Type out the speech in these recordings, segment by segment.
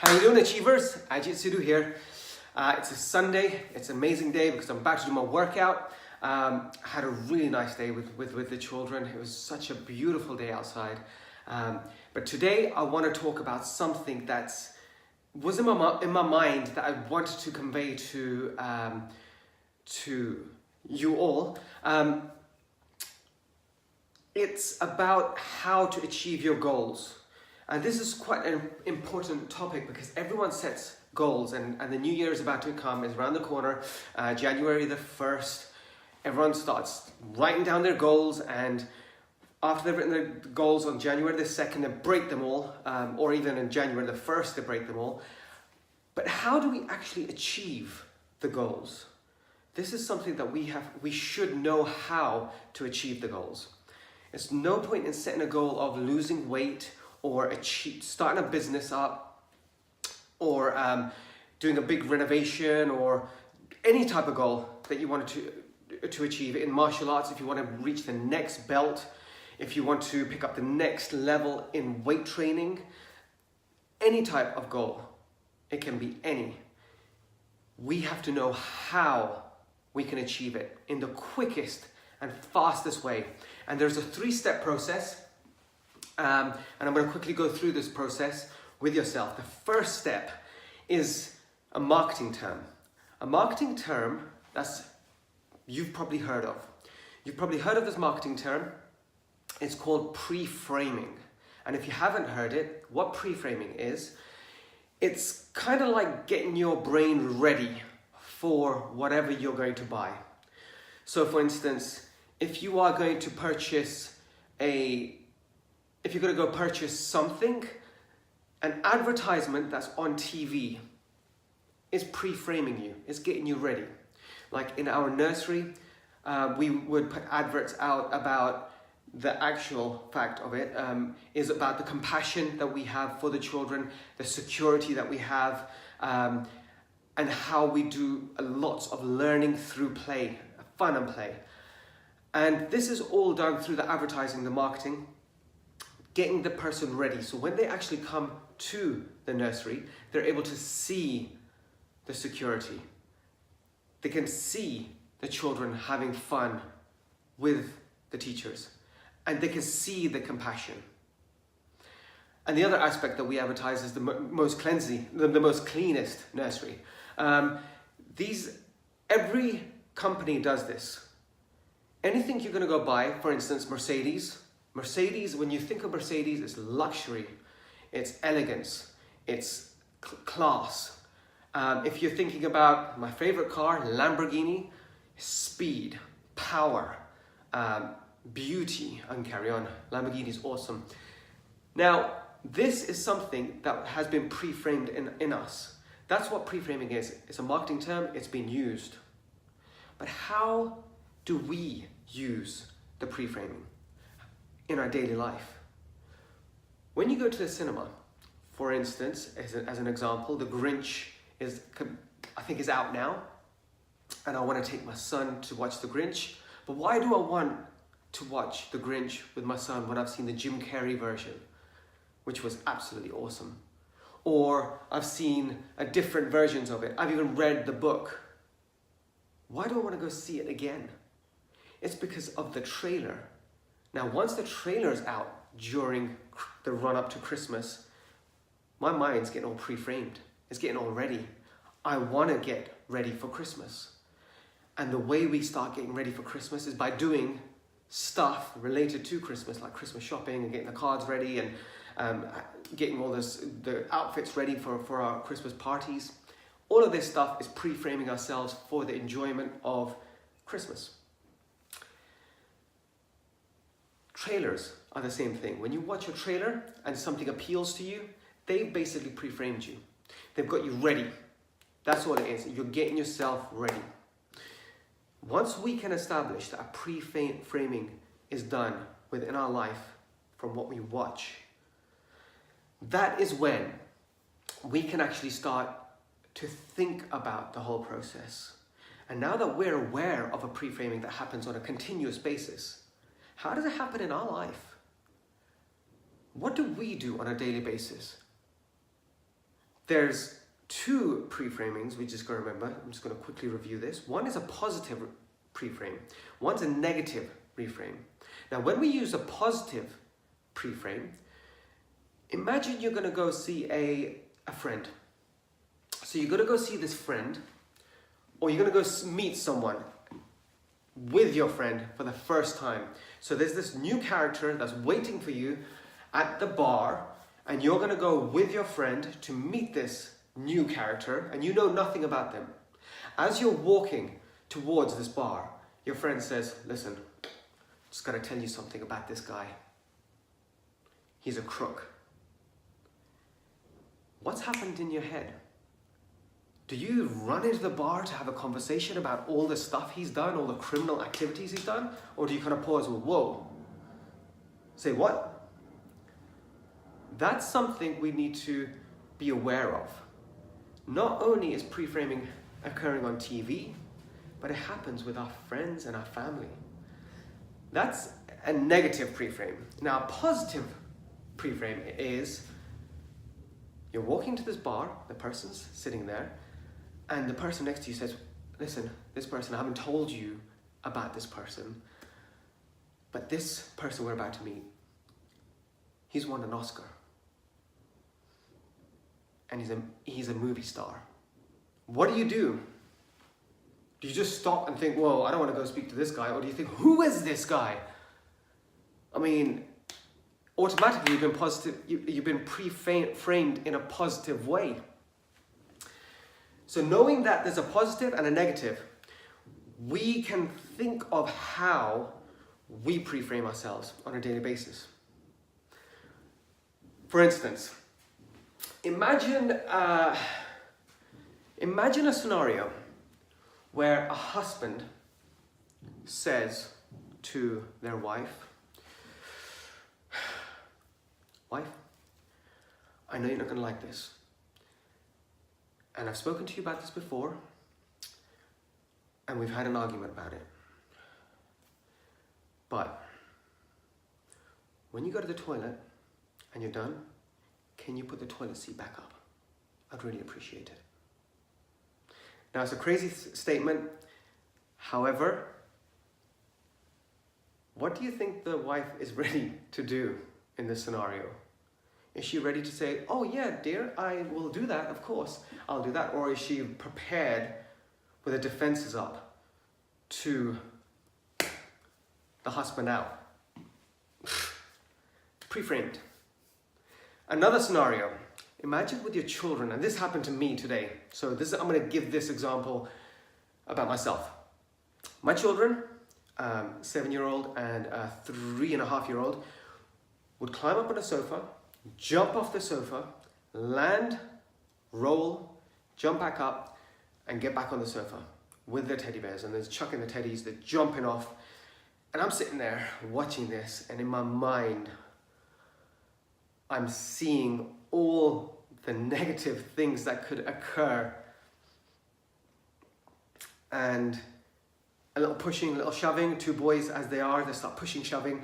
How you doing, Achievers? Ajit Sidhu here. It's a Sunday. It's an amazing day because I'm about to do my workout. I had a really nice day with the children. It was such a beautiful day outside. But today I want to talk about something that was in my mind that I wanted to convey to you all. It's about how to achieve your goals. And this is quite an important topic because everyone sets goals and the new year is about to come, it's around the corner, January the 1st. Everyone starts writing down their goals, and after they've written their goals on January the 2nd, they break them all, or even in January the 1st, they break them all. But how do we actually achieve the goals? This is something that we should know how to achieve the goals. It's no point in setting a goal of losing weight or starting a business up or doing a big renovation or any type of goal that you wanted to achieve in martial arts. If you want to reach the next belt, if you want to pick up the next level in weight training, any type of goal, it can be any. We have to know how we can achieve it in the quickest and fastest way. And there's a 3-step process. And I'm going to quickly go through this process with yourself. The first step is a marketing term. A marketing term you've probably heard of. You've probably heard of this marketing term. It's called pre-framing. And if you haven't heard it, what pre-framing is, it's kind of like getting your brain ready for whatever you're going to buy. So for instance, if you're going to go purchase something, an advertisement that's on TV is pre-framing you, it's getting you ready. Like in our nursery, we would put adverts out about the actual fact of it, is about the compassion that we have for the children, the security that we have, and how we do lots of learning through play, fun and play. And this is all done through the advertising, the marketing, getting the person ready. So when they actually come to the nursery, they're able to see the security. They can see the children having fun with the teachers, and they can see the compassion. And the other aspect that we advertise is the most cleanest nursery. Every company does this. Anything you're going to go buy, for instance, Mercedes, when you think of Mercedes, it's luxury, it's elegance, it's class. If you're thinking about my favorite car, Lamborghini, speed, power, beauty, and carry on. Lamborghini is awesome. Now, this is something that has been pre-framed in us. That's what pre-framing is. It's a marketing term, it's been used. But how do we use the pre-framing in our daily life? When you go to the cinema, for instance, as an example, The Grinch is out now, and I want to take my son to watch The Grinch. But why do I want to watch The Grinch with my son when I've seen the Jim Carrey version, which was absolutely awesome? Or I've seen different versions of it. I've even read the book. Why do I want to go see it again? It's because of the trailer. Now, once the trailer's out during the run-up to Christmas, my mind's getting all pre-framed. It's getting all ready. I want to get ready for Christmas. And the way we start getting ready for Christmas is by doing stuff related to Christmas, like Christmas shopping and getting the cards ready and getting all the outfits ready for our Christmas parties. All of this stuff is pre-framing ourselves for the enjoyment of Christmas. Trailers are the same thing. When you watch a trailer and something appeals to you, they've basically pre-framed you. They've got you ready. That's what it is. You're getting yourself ready. Once we can establish that a pre-framing is done within our life from what we watch, that is when we can actually start to think about the whole process. And now that we're aware of a pre-framing that happens on a continuous basis, how does it happen in our life? What do we do on a daily basis? there's two pre-framings we just got to remember. I'm just going to quickly review this. One is a positive pre-frame. One's a negative reframe. Now, when we use a positive pre-frame, imagine you're going to go see a friend. So you're going to go see this friend, or you're going to go meet someone with your friend for the first time. So there's this new character that's waiting for you at the bar, and you're going to go with your friend to meet this new character, and you know nothing about them. As you're walking towards this bar, your friend says, listen, just got to tell you something about this guy. He's a crook. What's happened in your head? Do you run into the bar to have a conversation about all the stuff he's done, all the criminal activities he's done? Or do you kind of pause, well, whoa, say what? That's something we need to be aware of. Not only is pre-framing occurring on TV, but it happens with our friends and our family. That's a negative pre-frame. Now, a positive pre-frame is you're walking to this bar, the person's sitting there, and the person next to you says, listen, this person, I haven't told you about this person, but this person we're about to meet, he's won an Oscar. And he's a movie star. What do? Do you just stop and think, whoa, I don't want to go speak to this guy? Or do you think, who is this guy? I mean, automatically you've been pre-framed in a positive way. So knowing that there's a positive and a negative, we can think of how we pre-frame ourselves on a daily basis. For instance, imagine a scenario where a husband says to their wife, wife, I know you're not going to like this. And I've spoken to you about this before, and we've had an argument about it. But when you go to the toilet and you're done, can you put the toilet seat back up? I'd really appreciate it. Now, it's a crazy statement. However, what do you think the wife is ready to do in this scenario? Is she ready to say, oh yeah, dear, I will do that, of course, I'll do that? Or is she prepared with her defenses up to the husband out? Pre-framed. Another scenario, imagine with your children, and this happened to me today. So I'm going to give this example about myself. My children, 7-year-old and a 3.5-year-old, would climb up on a sofa, jump off the sofa, land, roll, jump back up, and get back on the sofa with their teddy bears. And they're chucking the teddies, they're jumping off. And I'm sitting there watching this, and in my mind, I'm seeing all the negative things that could occur. And a little pushing, a little shoving, two boys as they start pushing, shoving.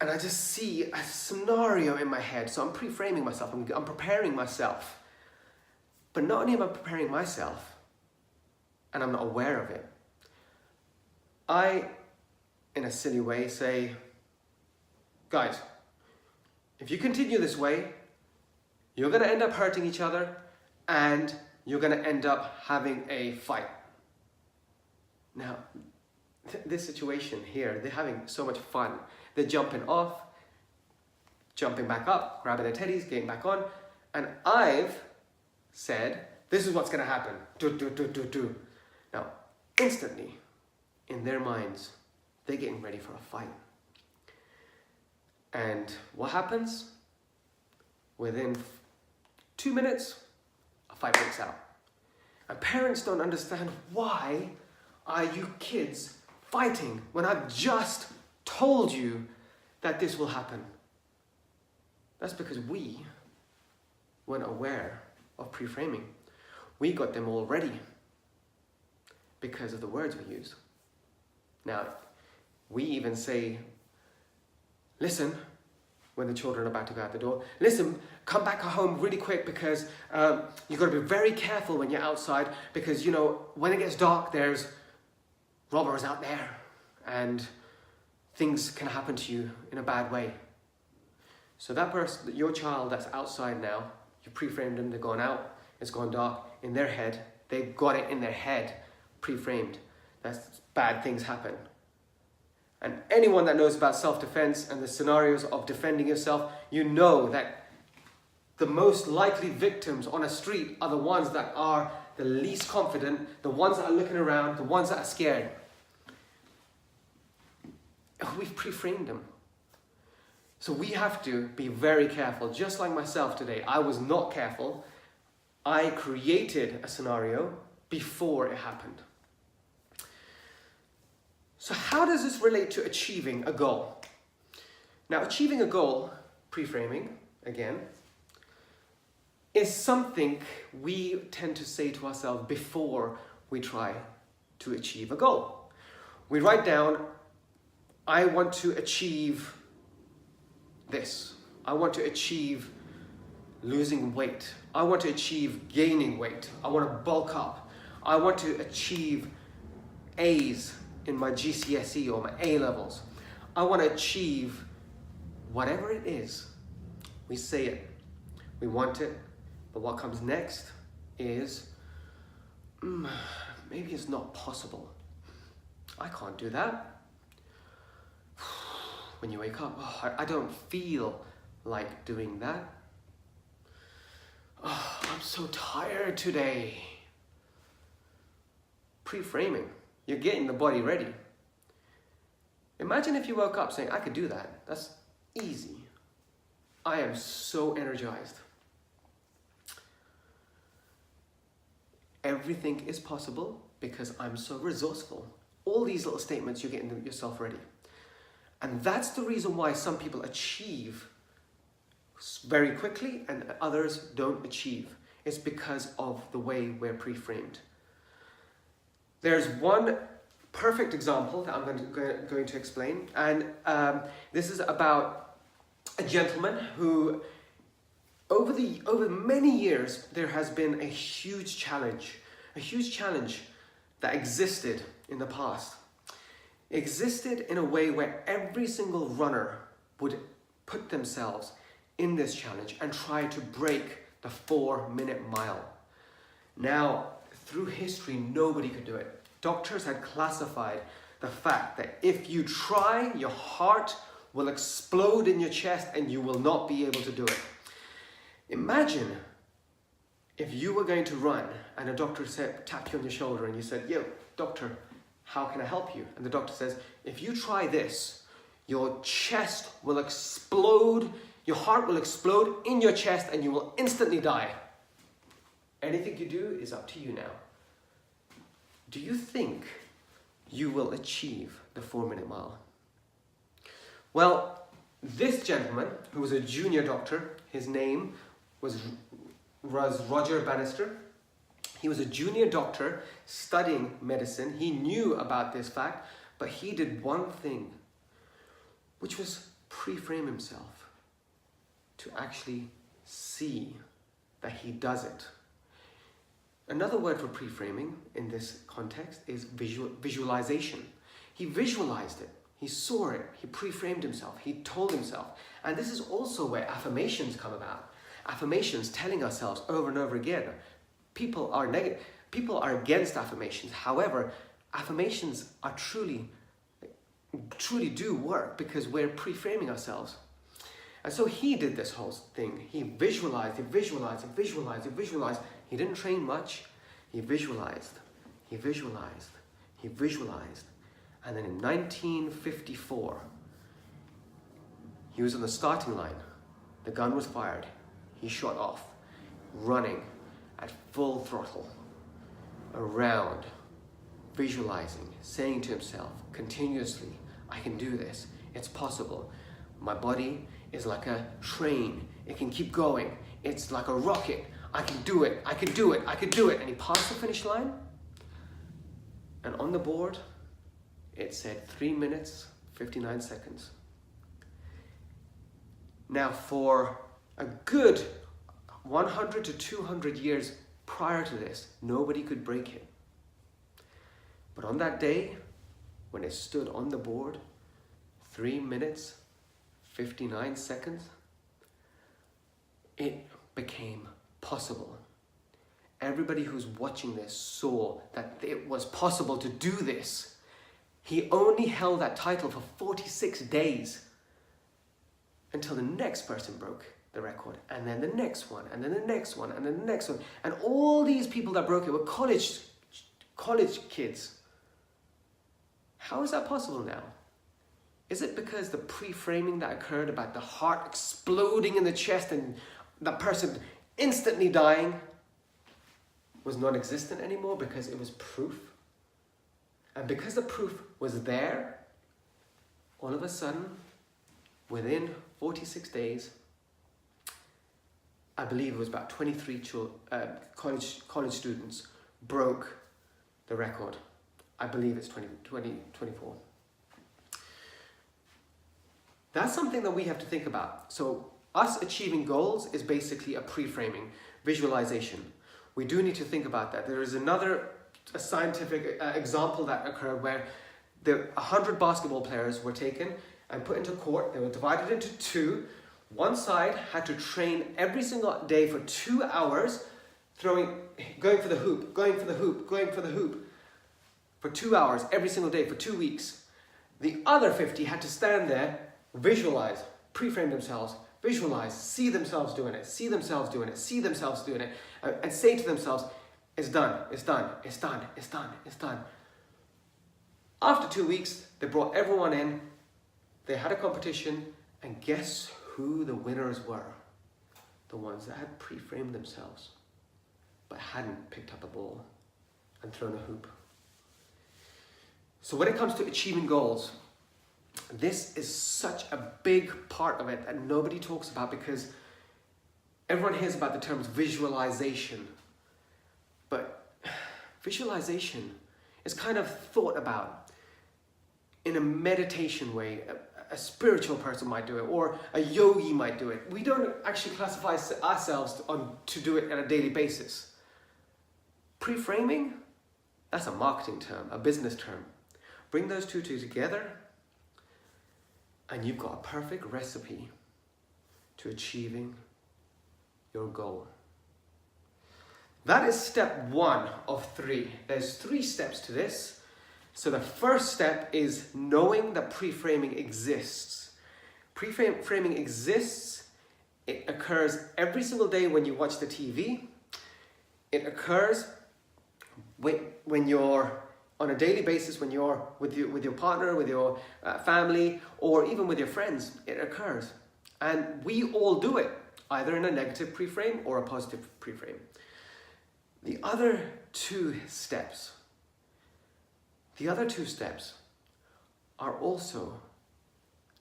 And I just see a scenario in my head. So I'm pre-framing myself, I'm preparing myself. But not only am I preparing myself, and I'm not aware of it, I, in a silly way, say, guys, if you continue this way, you're going to end up hurting each other, and you're going to end up having a fight. Now, this situation here, they're having so much fun. They're jumping off, jumping back up, grabbing their teddies, getting back on. And I've said, this is what's going to happen. Do. Now, instantly, in their minds, they're getting ready for a fight. And what happens? Within 2 minutes, a fight breaks out. And parents don't understand, why are you kids fighting when I've just told you that this will happen? That's because we weren't aware of pre-framing. We got them all ready because of the words we use. Now, we even say, listen, when the children are about to go out the door. Listen, come back home really quick because you've got to be very careful when you're outside because, when it gets dark, there's robbers out there and things can happen to you in a bad way. So that person, your child that's outside now, you pre-framed them, they've gone out, it's gone dark. In their head, they've got it in their head, pre-framed. That's bad things happen. And anyone that knows about self-defense and the scenarios of defending yourself, you know that the most likely victims on a street are the ones that are the least confident, the ones that are looking around, the ones that are scared. We've pre-framed them. So we have to be very careful. Just like myself today, I was not careful. I created a scenario before it happened. So how does this relate to achieving a goal? Now, achieving a goal, pre-framing, again, is something we tend to say to ourselves before we try to achieve a goal. We write down, I want to achieve this. I want to achieve losing weight. I want to achieve gaining weight. I want to bulk up. I want to achieve A's in my GCSE or my A levels. I want to achieve whatever it is. We say it. We want it. But what comes next is, maybe it's not possible. I can't do that. When you wake up, I don't feel like doing that. I'm so tired today. Pre-framing. You're getting the body ready. Imagine if you woke up saying, I could do that. That's easy. I am so energized. Everything is possible because I'm so resourceful. All these little statements, you're getting yourself ready. And that's the reason why some people achieve very quickly and others don't achieve. It's because of the way we're pre-framed. There's one perfect example that I'm going to explain, and this is about a gentleman who, over many years, there has been a huge challenge that existed in the past. Existed in a way where every single runner would put themselves in this challenge and try to break the 4-minute mile. Now, through history, nobody could do it. Doctors had classified the fact that if you try, your heart will explode in your chest and you will not be able to do it. Imagine if you were going to run and a doctor tapped you on your shoulder and you said, yo, doctor, how can I help you? And the doctor says, if you try this, your chest will explode, your heart will explode in your chest and you will instantly die. Anything you do is up to you now. Do you think you will achieve the 4-minute mile? Well, this gentleman, who was a junior doctor, his name was Roger Bannister. He was a junior doctor studying medicine. He knew about this fact, but he did one thing, which was pre-frame himself to actually see that he does it. Another word for pre-framing in this context is visualization. He visualized it. He saw it. He pre-framed himself. He told himself. And this is also where affirmations come about. Affirmations, telling ourselves over and over again. People are against affirmations. However, affirmations are truly do work because we're pre-framing ourselves. And so he did this whole thing. He visualized. He didn't train much. He visualized. And then in 1954, he was on the starting line. The gun was fired. He shot off, running at full throttle, around, visualizing, saying to himself continuously, I can do this. It's possible. My body is like a train. It can keep going. It's like a rocket. I can do it. And he passed the finish line. And on the board, it said 3 minutes, 59 seconds. Now, for a good 100 to 200 years prior to this, nobody could break it. But on that day, when it stood on the board, 3 minutes, 59 seconds, it became possible. Everybody who's watching this saw that it was possible to do this. He only held that title for 46 days until the next person broke the record, and then the next one, and then the next one, and then the next one. And all these people that broke it were college kids. How is that possible now? Is it because the pre-framing that occurred about the heart exploding in the chest and that person instantly dying was non-existent anymore because it was proof? And because the proof was there, all of a sudden, within 46 days, I believe it was about 23 college students broke the record. I believe it's 24. That's something that we have to think about. So us achieving goals is basically a pre-framing, visualization. We do need to think about that. There is a scientific example that occurred where 100 basketball players were taken and put into court. They were divided into two. One side had to train every single day for 2 hours, going for the hoop, going for the hoop, going for the hoop, for 2 hours every single day for 2 weeks. The other 50 had to stand there, visualize, pre-frame themselves, visualize, see themselves doing it, see themselves doing it, see themselves doing it, and say to themselves, it's done, it's done, it's done, it's done, it's done. After 2 weeks, they brought everyone in, they had a competition, and guess who the winners were? The ones that had pre-framed themselves, but hadn't picked up a ball and thrown a hoop. So when it comes to achieving goals, this is such a big part of it that nobody talks about because everyone hears about the terms visualization. But visualization is kind of thought about in a meditation way. A spiritual person might do it, or a yogi might do it. We don't actually classify ourselves to do it on a daily basis. Pre-framing, that's a marketing term, a business term. Bring those two together, and you've got a perfect recipe to achieving your goal. That is step 1 of 3. There's 3 steps to this. So the first step is knowing that pre-framing exists. Pre-framing exists. It occurs every single day when you watch the TV. It occurs when you're on a daily basis, when you're with your partner, with your family, or even with your friends. It occurs. And we all do it, either in a negative pre-frame or a positive pre-frame. The other two steps are also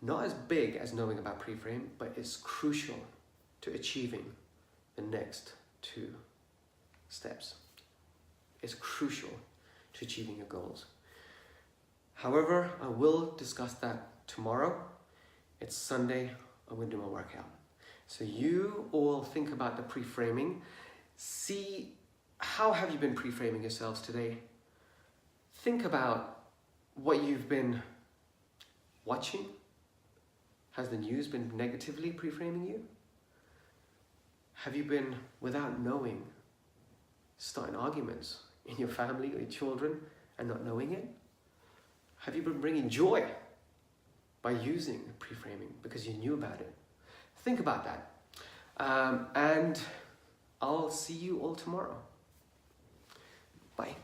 not as big as knowing about pre-frame, but it's crucial to achieving the next 2 steps. It's crucial to achieving your goals. However, I will discuss that tomorrow. It's Sunday, I'm going to do my workout. So you all think about the pre-framing. See, how have you been pre-framing yourselves today? Think about what you've been watching. Has the news been negatively pre-framing you? Have you been, without knowing, starting arguments in your family or your children and not knowing it? Have you been bringing joy by using pre-framing because you knew about it? Think about that. And I'll see you all tomorrow. Bye.